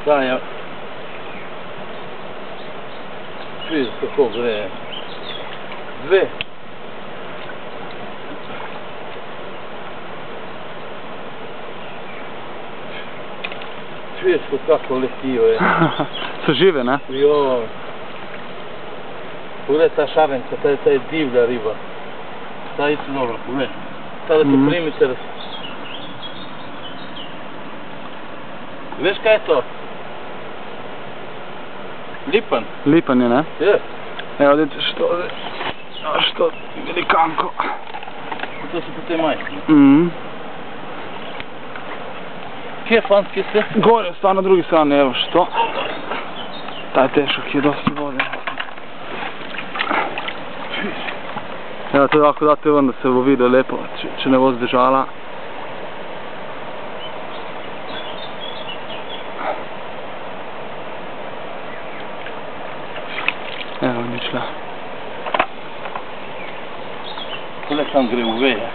Daj, ja. Čuješ kako gre. Dve. Čuješ kako letijo je. So žive, ne? Jo. Pogledaj ta šarenka, ta je divlja riba. Ta je isto dobro, pogledaj. Ta da te primite. Veš kaj je to? Lipan. Lipan je, ne? Je. Evo, vidite što velikanko. To su po te majke. Kje je fant, kje ste? Gore, sta na drugi strani, evo što. Taj tešak je dosta vode. Evo, to ako date ven da se bo video lepo, če ne bo zdržala. Evo, ni šla. Tole tam gre v veje.